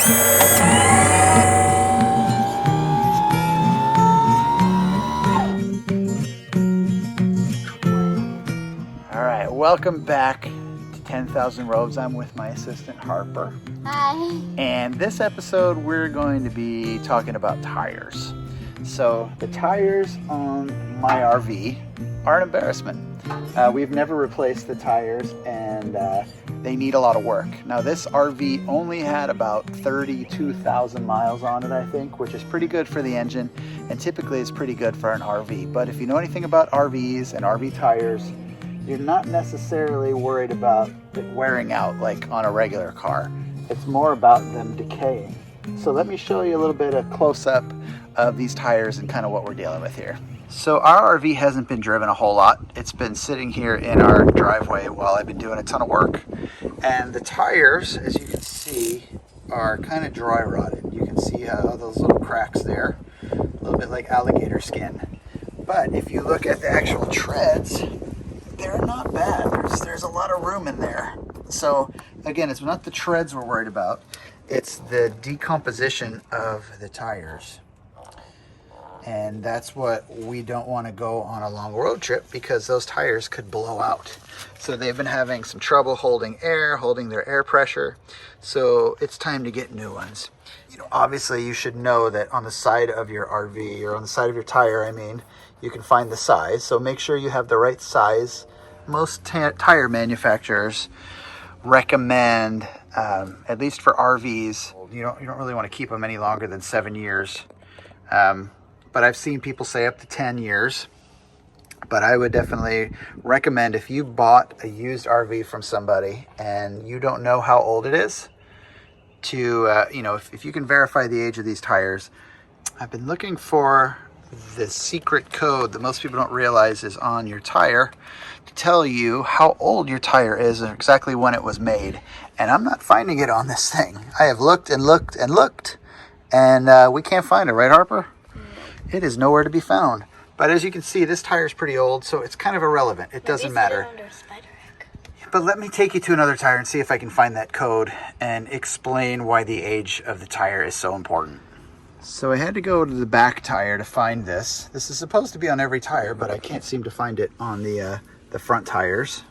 All right, welcome back to 10,000 Robes. I'm with my assistant Harper. Hi. And this episode we're going to be talking about tires. So the tires on my RV are an embarrassment. We've never replaced the tires and they need a lot of work. Now this RV only had about 32,000 miles on it, I think, which is pretty good for the engine and typically is pretty good for an RV. But if you know anything about RVs and RV tires, you're not necessarily worried about it wearing out like on a regular car. It's more about them decaying. So let me show you a little bit of close-up of these tires and kind of what we're dealing with here. So our RV hasn't been driven a whole lot. It's been sitting here in our driveway while I've been doing a ton of work. And the tires, as you can see, are kind of dry rotted. You can see how those little cracks there, a little bit like alligator skin. But if you look at the actual treads, they're not bad. There's a lot of room in there. So again, it's not the treads we're worried about. It's the decomposition of the tires. And that's what we don't want to go on a long road trip because those tires could blow out. So they've been having some trouble holding air, holding their air pressure. So it's time to get new ones. You know, obviously you should know that on the side of your RV or on the side of your tire, I mean, you can find the size. So make sure you have the right size. Most tire manufacturers recommend, at least for RVs, you don't really want to keep them any longer than 7 years. But I've seen people say up to 10 years. But I would definitely recommend if you bought a used RV from somebody and you don't know how old it is, to, you know, if you can verify the age of these tires. I've been looking for the secret code that most people don't realize is on your tire to tell you how old your tire is and exactly when it was made. And I'm not finding it on this thing. I have looked and looked and looked, and we can't find it, right, Harper? It is nowhere to be found. But as you can see, this tire is pretty old, so it's kind of irrelevant. It doesn't matter. But let me take you to another tire and see if I can find that code and explain why the age of the tire is so important. So I had to go to the back tire to find this. This is supposed to be on every tire, but I can't seem to find it on the front tires.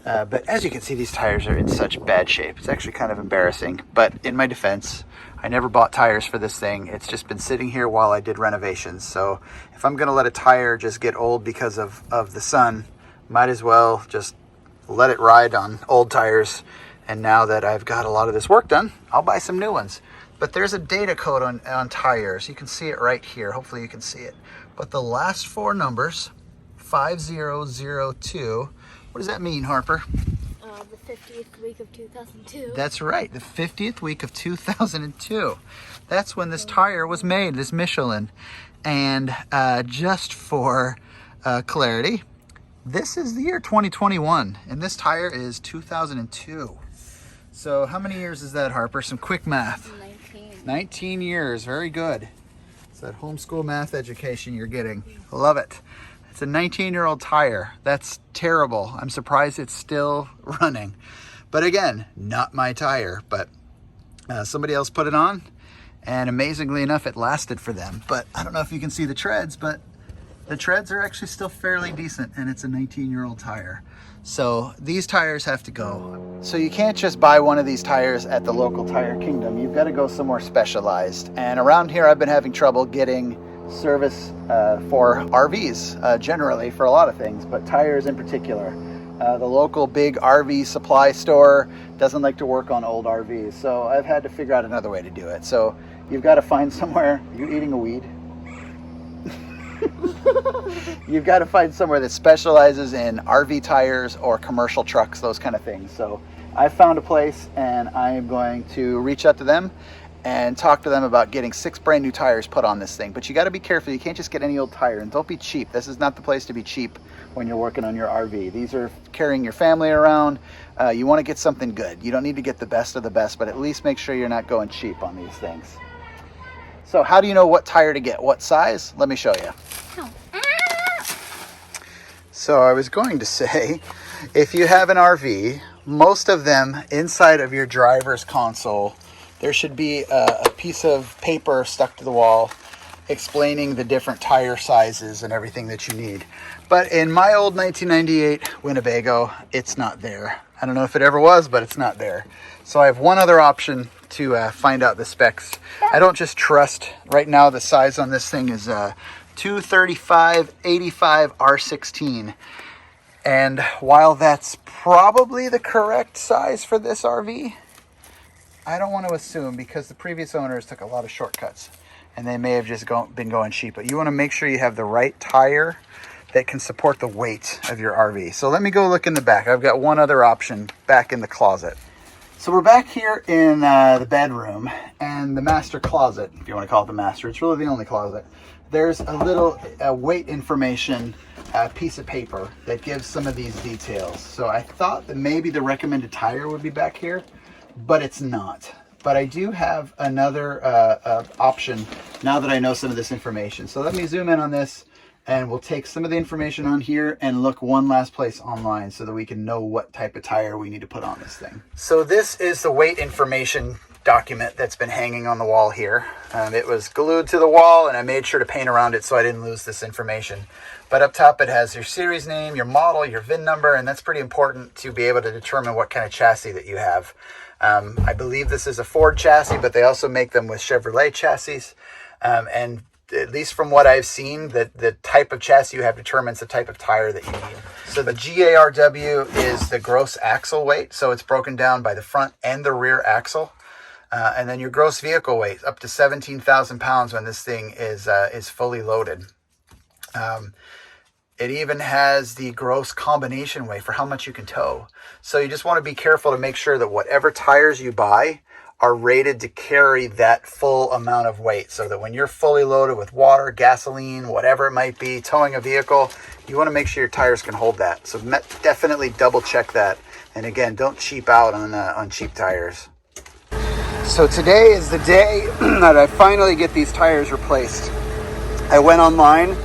But as you can see, these tires are in such bad shape. It's actually kind of embarrassing. But in my defense, I never bought tires for this thing. It's just been sitting here while I did renovations. So if I'm gonna let a tire just get old because of the sun, might as well just let it ride on old tires. And now that I've got a lot of this work done, I'll buy some new ones. But there's a data code on tires. You can see it right here. Hopefully you can see it. But the last four numbers, 5002, what does that mean, Harper? The 50th week of 2002. That's right, the 50th week of 2002. That's when this tire was made, this Michelin. And just for clarity, this is the year 2021, and this tire is 2002. So how many years is that, Harper? Some quick math. 19 years, very good. It's that homeschool math education you're getting. Love it. It's a 19-year-old tire. That's terrible. I'm surprised it's still running. But again, not my tire, but somebody else put it on, and amazingly enough, it lasted for them. But I don't know if you can see the treads, but the treads are actually still fairly decent, and it's a 19-year-old tire. So these tires have to go. So you can't just buy one of these tires at the local Tire Kingdom. You've got to go somewhere specialized. And around here, I've been having trouble getting service for RVs, generally for a lot of things, but tires in particular. The local big RV supply store doesn't like to work on old RVs. So I've had to figure out another way to do it. So you've got to find somewhere. You're eating a weed. You've got to find somewhere that specializes in RV tires or commercial trucks, those kind of things. So I found a place, and I am going to reach out to them and talk to them about getting 6 brand new tires put on this thing. But you got to be careful. You can't just get any old tire, and don't be cheap. This is not the place to be cheap when you're working on your RV. These are carrying your family around. You want to get something good. You don't need to get the best of the best, but at least make sure you're not going cheap on these things. So how do you know what tire to get? What size? Let me show you. So I was going to say, if you have an RV, most of them inside of your driver's console there should be a piece of paper stuck to the wall explaining the different tire sizes and everything that you need. But in my old 1998 Winnebago, it's not there. I don't know if it ever was, but it's not there. So I have one other option to find out the specs. I don't just trust. Right now the size on this thing is 235/85 R16. And while that's probably the correct size for this RV, I don't want to assume, because the previous owners took a lot of shortcuts and they may have just been going cheap. But you want to make sure you have the right tire that can support the weight of your RV. So let me go look in the back. I've got one other option back in the closet. So we're back here in the bedroom and the master closet, if you want to call it the master. It's really the only closet. There's a little weight information piece of paper that gives some of these details. So I thought that maybe the recommended tire would be back here, but it's not. But I do have another option now that I know some of this information. So let me zoom in on this, and we'll take some of the information on here and look one last place online so that we can know what type of tire we need to put on this thing. So this is the weight information document that's been hanging on the wall here. It was glued to the wall, and I made sure to paint around it so I didn't lose this information. But up top it has your series name, your model, your VIN number, and that's pretty important to be able to determine what kind of chassis that you have. I believe this is a Ford chassis, but they also make them with Chevrolet chassis. And at least from what I've seen, the type of chassis you have determines the type of tire that you need. So the GARW is the gross axle weight. So it's broken down by the front and the rear axle. And then your gross vehicle weight, up to 17,000 pounds when this thing is fully loaded. It even has the gross combination weight for how much you can tow. So you just want to be careful to make sure that whatever tires you buy are rated to carry that full amount of weight, so that when you're fully loaded with water, gasoline, whatever it might be, towing a vehicle, you want to make sure your tires can hold that. So definitely double check that. And again, don't cheap out on cheap tires. So today is the day that I finally get these tires replaced. I went online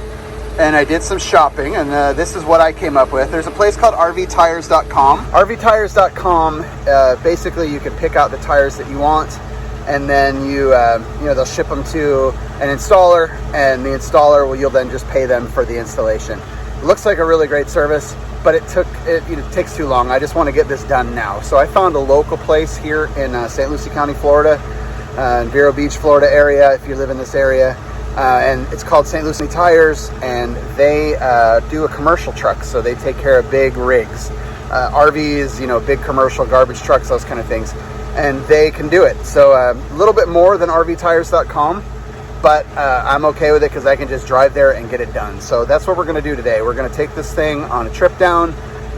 and I did some shopping, and this is what I came up with. There's a place called rvtires.com. rvtires.com, basically you can pick out the tires that you want, and then they'll ship them to an installer, and the installer you'll then just pay them for the installation. It looks like a really great service, but it takes too long. I just want to get this done now. So I found a local place here in St. Lucie County, Florida, in Vero Beach, Florida area, if you live in this area. And it's called St. Lucie Tires, and they do a commercial truck, so they take care of big rigs, RVs, big commercial garbage trucks, those kind of things, and they can do it. So a little bit more than rvtires.com, but I'm okay with it because I can just drive there and get it done. So that's what we're going to do today. We're going to take this thing on a trip down,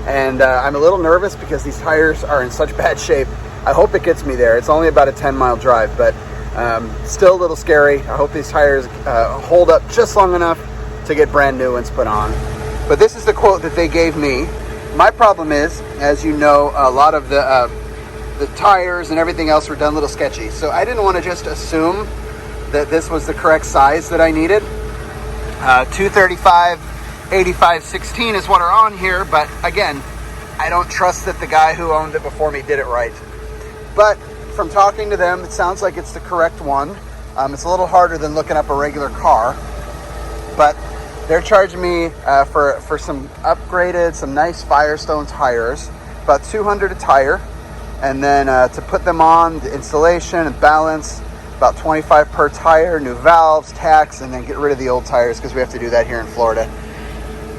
and I'm a little nervous because these tires are in such bad shape. I hope it gets me there. It's only about a 10-mile drive, but still a little scary. I hope these tires hold up just long enough to get brand new ones put on. But this is the quote that they gave me. My problem is, as you know, a lot of the tires and everything else were done a little sketchy. So I didn't want to just assume that this was the correct size that I needed. 235/85/16 is what are on here, but again, I don't trust that the guy who owned it before me did it right. But from talking to them, it sounds like it's the correct one. It's a little harder than looking up a regular car, but they're charging me for some upgraded, some nice Firestone tires, about $200 a tire, and then to put them on, the installation and balance, about $25 per tire, new valves, tax, and then get rid of the old tires because we have to do that here in Florida.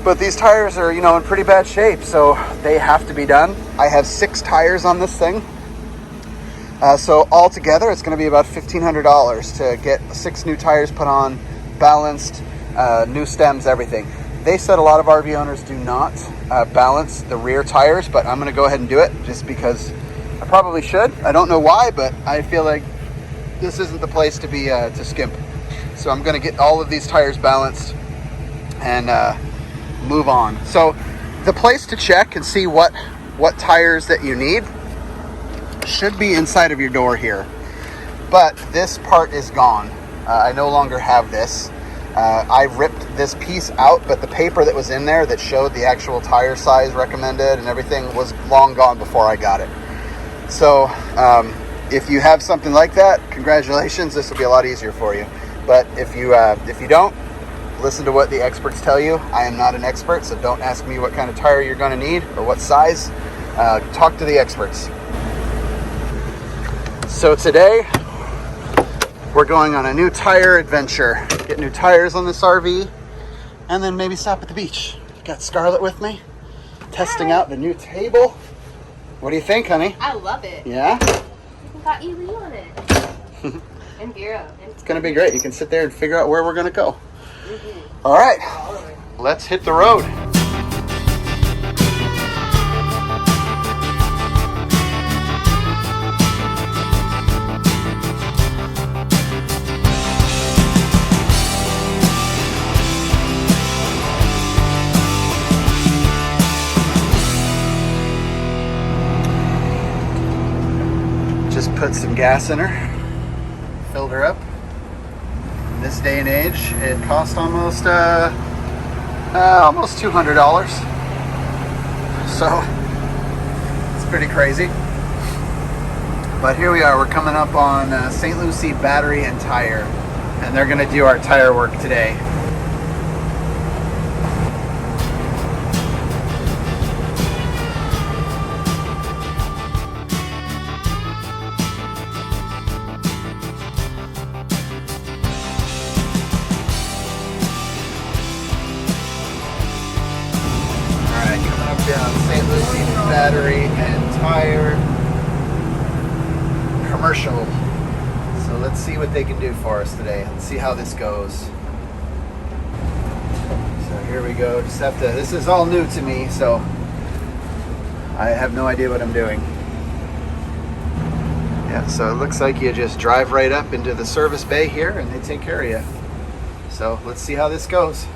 But these tires are, in pretty bad shape, so they have to be done. I have 6 tires on this thing. So altogether, it's going to be about $1,500 to get 6 new tires put on, balanced, new stems, everything. They said a lot of RV owners do not balance the rear tires, but I'm going to go ahead and do it just because I probably should. I don't know why, but I feel like this isn't the place to be to skimp. So I'm going to get all of these tires balanced and move on. So the place to check and see what tires that you need should be inside of your door here, but this part is gone. I no longer have this. I ripped this piece out, but the paper that was in there that showed the actual tire size recommended and everything was long gone before I got it. So if you have something like that, congratulations, this will be a lot easier for you. But if you don't, listen to what the experts tell you. I am not an expert, so don't ask me what kind of tire you're going to need or what size. Talk to the experts. So today, we're going on a new tire adventure. Get new tires on this RV, and then maybe stop at the beach. Got Scarlett with me, testing out the new table. What do you think, honey? I love it. Yeah? We got Ely on it. And Vera. It's going to be great. You can sit there and figure out where we're going to go. All right, let's hit the road. Just put some gas in her, filled her up. In this day and age, it cost almost $200. So it's pretty crazy. But here we are. We're coming up on St. Lucie Battery and Tire, and they're going to do our tire work today. Down St. Lucie Battery and Tire commercial. So let's see what they can do for us today. Let's see how this goes. So here we go. Just have to, this is all new to me, so I have no idea what I'm doing. Yeah, so it looks like you just drive right up into the service bay here and they take care of you. So let's see how this goes.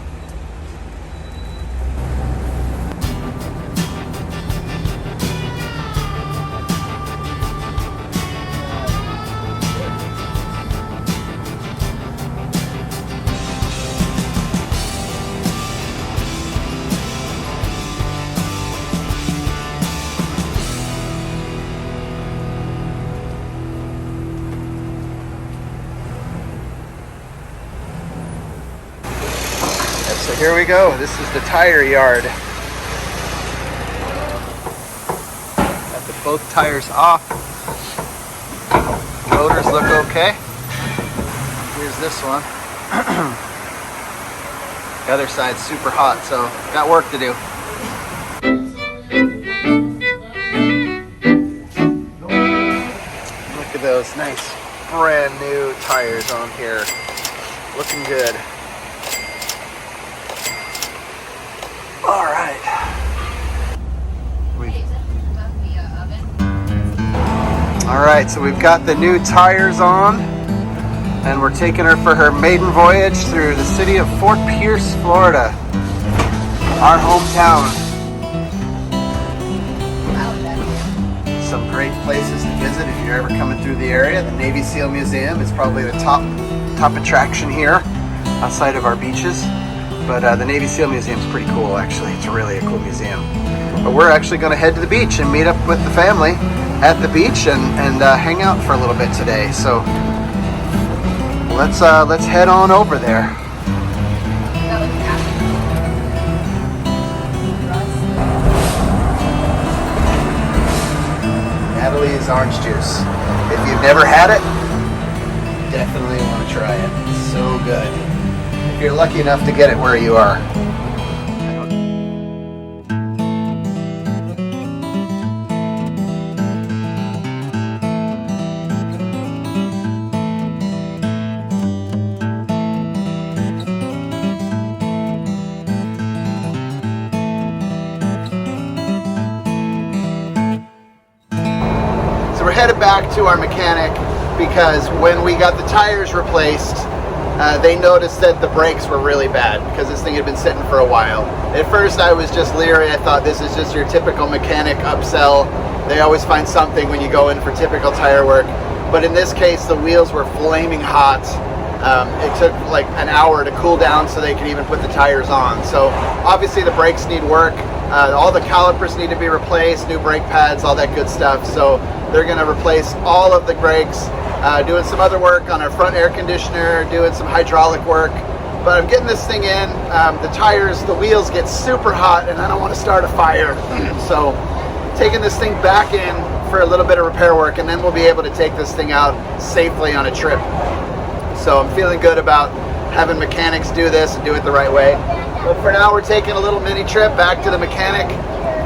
So here we go. This is the tire yard. Got both tires off. Motors look okay. Here's this one. The other side's super hot, so got work to do. Look at those nice brand new tires on here. Looking good. All right. All right, so we've got the new tires on, and we're taking her for her maiden voyage through the city of Fort Pierce, Florida, our hometown. Some great places to visit if you're ever coming through the area. The Navy SEAL Museum is probably the top attraction here outside of our beaches. But the Navy SEAL Museum is pretty cool, actually. It's really a cool museum. But we're actually going to head to the beach and meet up with the family at the beach and hang out for a little bit today. So let's head on over there. Natalie's orange juice. If you've never had it, definitely want to try it. It's so good. If you're lucky enough to get it where you are. So we're headed back to our mechanic because when we got the tires replaced, they noticed that the brakes were really bad because this thing had been sitting for a while. At first I was just leery. I thought this is just your typical mechanic upsell. They always find something when you go in for typical tire work. But in this case, the wheels were flaming hot. It took like an hour to cool down so they could even put the tires on. So obviously the brakes need work. All the calipers need to be replaced, new brake pads, all that good stuff. So They're going to replace all of the brakes, doing some other work on our front air conditioner, doing some hydraulic work. But I'm getting this thing in. The tires, the wheels get super hot, and I don't want to start a fire. So taking this thing back in for a little bit of repair work, and then we'll be able to take this thing out safely on a trip. So I'm feeling good about having mechanics do this and do it the right way. But for now, we're taking a little mini trip back to the mechanic,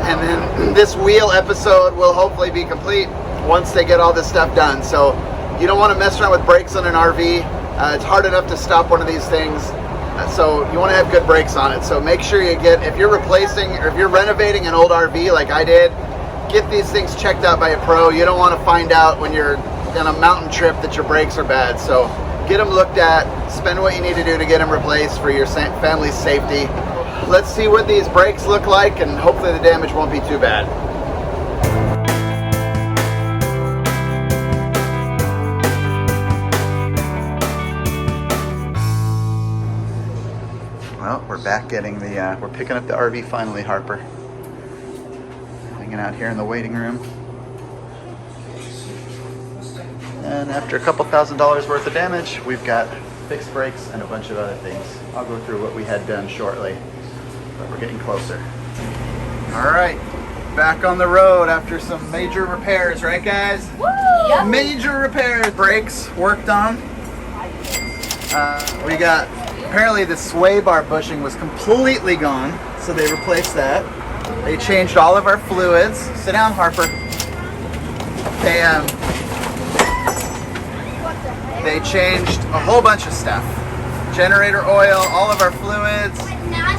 and then this wheel episode will hopefully be complete once they get all this stuff done. So you don't want to mess around with brakes on an RV. It's hard enough to stop one of these things. So you want to have good brakes on it. So make sure you get, if you're replacing or if you're renovating an old RV like I did, get these things checked out by a pro. You don't want to find out when you're on a mountain trip that your brakes are bad. So get them looked at, spend what you need to do to get them replaced for your family's safety. Let's see what these brakes look like, and hopefully the damage won't be too bad. Well, we're back getting the, we're picking up the RV finally, Harper. Hanging out here in the waiting room. And after a couple $1,000s worth of damage, we've got fixed brakes and a bunch of other things. I'll go through what we had done shortly, but we're getting closer. All right, back on the road after some major repairs, right guys? Woo! Yep. Major repairs. Brakes worked on. We got, apparently the sway bar bushing was completely gone, so they replaced that. They changed all of our fluids. Sit down, Harper. They changed a whole bunch of stuff. Generator oil, all of our fluids.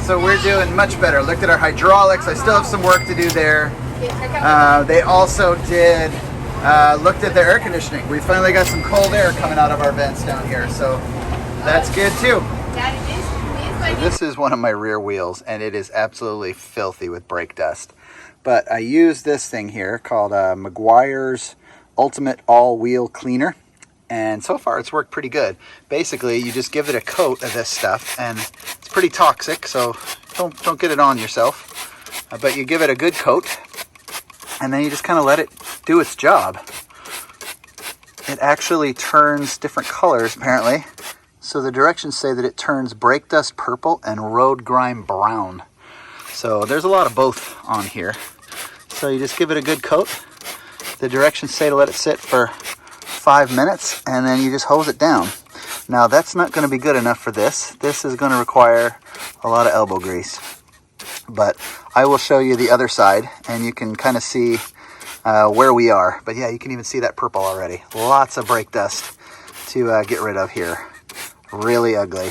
So we're doing much better. Looked at our hydraulics. I still have some work to do there. They also did, looked at the air conditioning. We finally got some cold air coming out of our vents down here. So that's good too. So this is one of my rear wheels, and it is absolutely filthy with brake dust. But I use this thing here called Meguiar's Ultimate All-Wheel Cleaner. And so far it's worked pretty good. Basically, you just give it a coat of this stuff, and it's pretty toxic, so don't get it on yourself. But you give it a good coat, and then you just kind of let it do its job. It actually turns different colors, apparently. So the directions say that it turns brake dust purple and road grime brown. So there's a lot of both on here. So you just give it a good coat. The directions say to let it sit for 5 minutes, and then you just hose it down. Now that's not going to be good enough for this. This is going to require a lot of elbow grease. But I will show you the other side, and you can kind of see where we are. But yeah, you can even see that purple already. Lots of brake dust to get rid of here. Really ugly.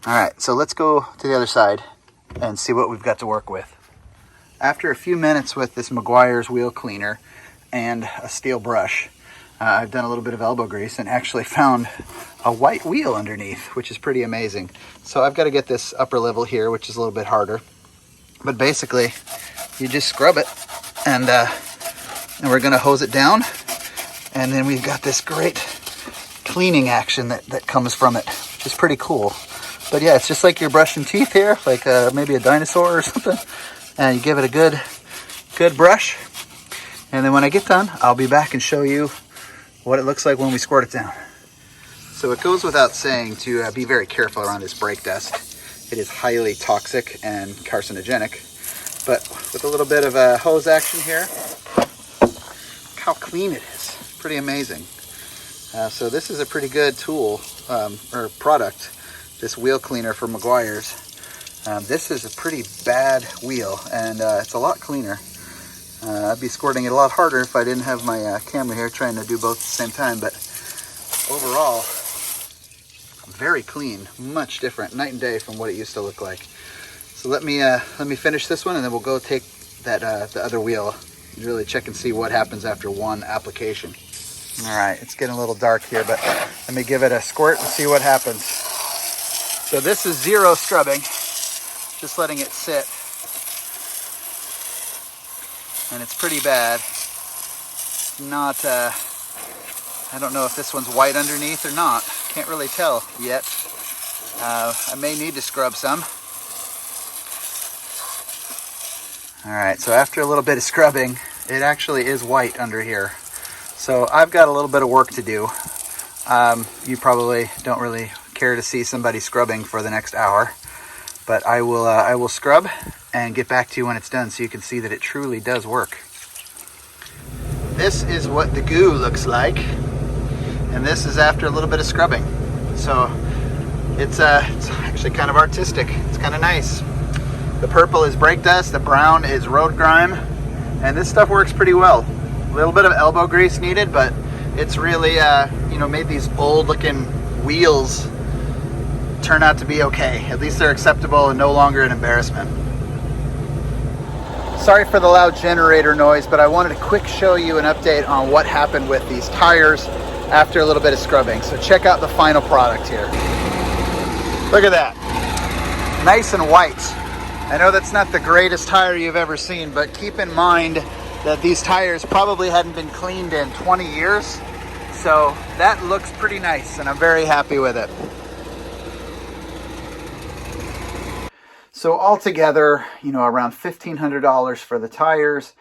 All right, so let's go to the other side and see what we've got to work with. After a few minutes with this Meguiar's wheel cleaner and a steel brush, I've done a little bit of elbow grease and actually found a white wheel underneath, which is pretty amazing. So I've got to get this upper level here, which is a little bit harder. But basically, you just scrub it, and we're going to hose it down. And then we've got this great cleaning action that comes from it, which is pretty cool. But yeah, it's just like you're brushing teeth here, like maybe a dinosaur or something. And you give it a good brush. And then when I get done, I'll be back and show you what it looks like when we squirt it down. So it goes without saying to be very careful around this brake dust. It is highly toxic and carcinogenic. But with a little bit of a hose action here, look how clean it is. Pretty amazing. So this is a pretty good tool or product, this wheel cleaner for Meguiar's. This is a pretty bad wheel, and it's a lot cleaner. I'd be squirting it a lot harder if I didn't have my camera here trying to do both at the same time, but overall, very clean, much different, night and day from what it used to look like. So let me finish this one, and then we'll go take that the other wheel and really check and see what happens after one application. All right, it's getting a little dark here, but let me give it a squirt and see what happens. So this is zero scrubbing, just letting it sit. And it's pretty bad. Not, I don't know if this one's white underneath or not. Can't really tell yet. I may need to scrub some. All right, so after a little bit of scrubbing, it actually is white under here. So I've got a little bit of work to do. You probably don't really care to see somebody scrubbing for the next hour, but I will scrub and get back to you when it's done so you can see that it truly does work. This is what the goo looks like, and this is after a little bit of scrubbing. So it's actually kind of artistic. It's kind of nice. The purple is brake dust, the brown is road grime, and this stuff works pretty well. A little bit of elbow grease needed, but it's really made these old looking wheels turn out to be okay. At least they're acceptable and no longer an embarrassment. Sorry for the loud generator noise, but I wanted to quick show you an update on what happened with these tires after a little bit of scrubbing. So check out the final product here. Look at that. Nice and white. I know that's not the greatest tire you've ever seen, but keep in mind that these tires probably hadn't been cleaned in 20 years. So that looks pretty nice, and I'm very happy with it. So altogether, around $1,500 for the tires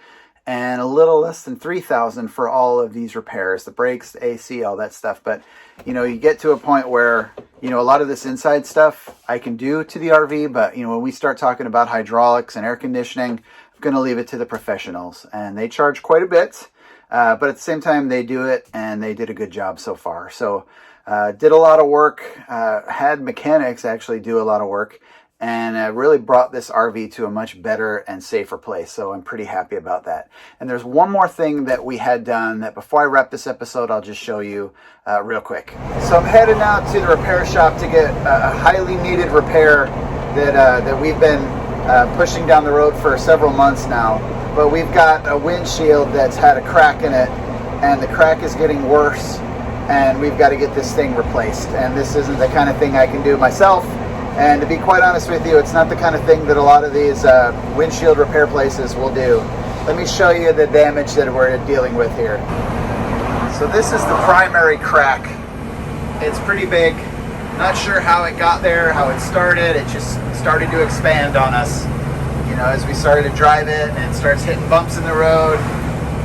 and a little less than $3,000 for all of these repairs, the brakes, the AC, all that stuff. But, you get to a point where, a lot of this inside stuff I can do to the RV, but, when we start talking about hydraulics and air conditioning, I'm going to leave it to the professionals, and they charge quite a bit. But at the same time, they do it, and they did a good job so far. So did a lot of work, had mechanics actually do a lot of work, and really brought this RV to a much better and safer place. So I'm pretty happy about that. And there's one more thing that we had done that before I wrap this episode, I'll just show you real quick. So I'm headed out to the repair shop to get a highly needed repair that we've been pushing down the road for several months now. But we've got a windshield that's had a crack in it, and the crack is getting worse, and we've got to get this thing replaced. And this isn't the kind of thing I can do myself. And to be quite honest with you, it's not the kind of thing that a lot of these windshield repair places will do. Let me show you the damage that we're dealing with here. So this is the primary crack. It's pretty big. Not sure how it got there, how it started. It just started to expand on us. As we started to drive it and it starts hitting bumps in the road,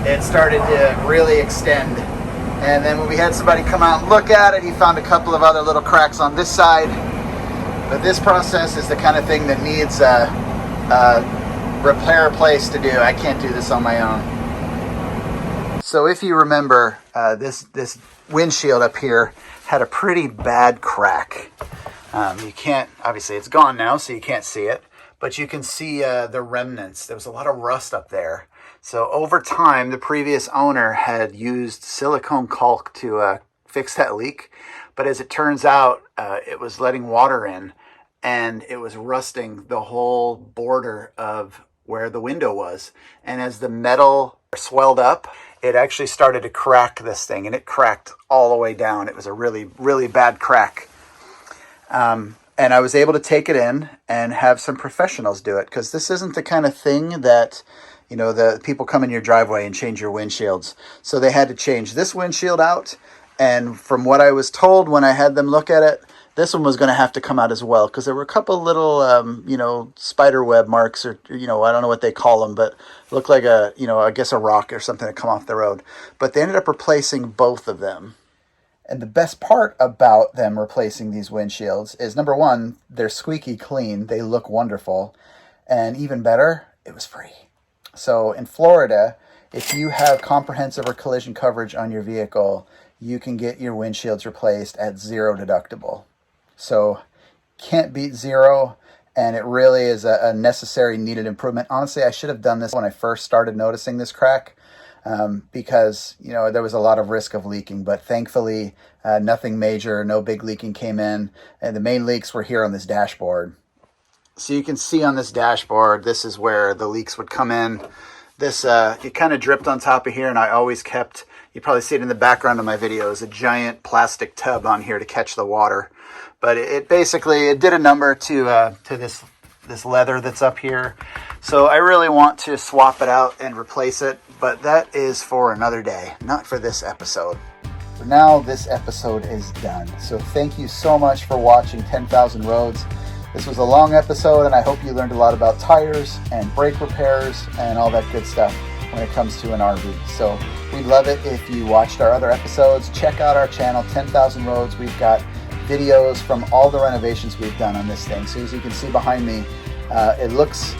it started to really extend. And then when we had somebody come out and look at it, he found a couple of other little cracks on this side. But this process is the kind of thing that needs a repair place to do. I can't do this on my own. So if you remember, this windshield up here had a pretty bad crack. You can't, obviously it's gone now, so you can't see it. But you can see the remnants. There was a lot of rust up there. So over time, the previous owner had used silicone caulk to fix that leak. But as it turns out, it was letting water in, and it was rusting the whole border of where the window was. And as the metal swelled up, it actually started to crack this thing, and it cracked all the way down. It was a really, really bad crack. And I was able to take it in and have some professionals do it, because this isn't the kind of thing that, the people come in your driveway and change your windshields. So they had to change this windshield out. And from what I was told when I had them look at it, this one was going to have to come out as well, because there were a couple little, spider web marks, or, I don't know what they call them, but looked like I guess a rock or something that come off the road. But they ended up replacing both of them. And the best part about them replacing these windshields is, number one, they're squeaky clean. They look wonderful. And even better, it was free. So in Florida, if you have comprehensive or collision coverage on your vehicle, you can get your windshields replaced at $0 deductible. So can't beat zero. And it really is a necessary, needed improvement. Honestly, I should have done this when I first started noticing this crack. Because, there was a lot of risk of leaking, but thankfully nothing major, no big leaking came in, and the main leaks were here on this dashboard. So you can see on this dashboard, this is where the leaks would come in. This, it kind of dripped on top of here, and I always kept, you probably see it in the background of my videos, a giant plastic tub on here to catch the water. But it basically, it did a number to this leather that's up here. So I really want to swap it out and replace it, but that is for another day, not for this episode. For now, this episode is done. So thank you so much for watching 10,000 Roads. This was a long episode, and I hope you learned a lot about tires and brake repairs and all that good stuff. when it comes to an RV. So we'd love it if you watched our other episodes. Check out our channel, 10,000 Roads. We've got videos from all the renovations we've done on this thing. So as you can see behind me, it looks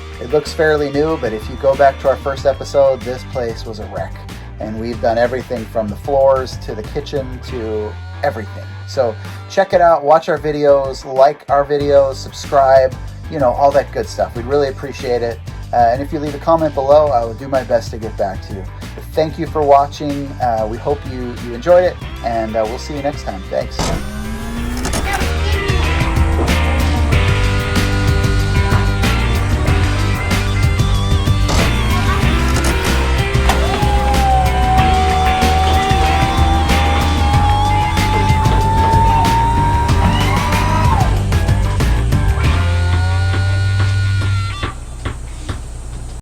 fairly new, but if you go back to our first episode, this place was a wreck. And we've done everything from the floors to the kitchen to everything. So check it out, watch our videos, like our videos, subscribe, you know, all that good stuff. We'd really appreciate it. And if you leave a comment below, I will do my best to get back to you. But thank you for watching. We hope you enjoyed it, and we'll see you next time. Thanks.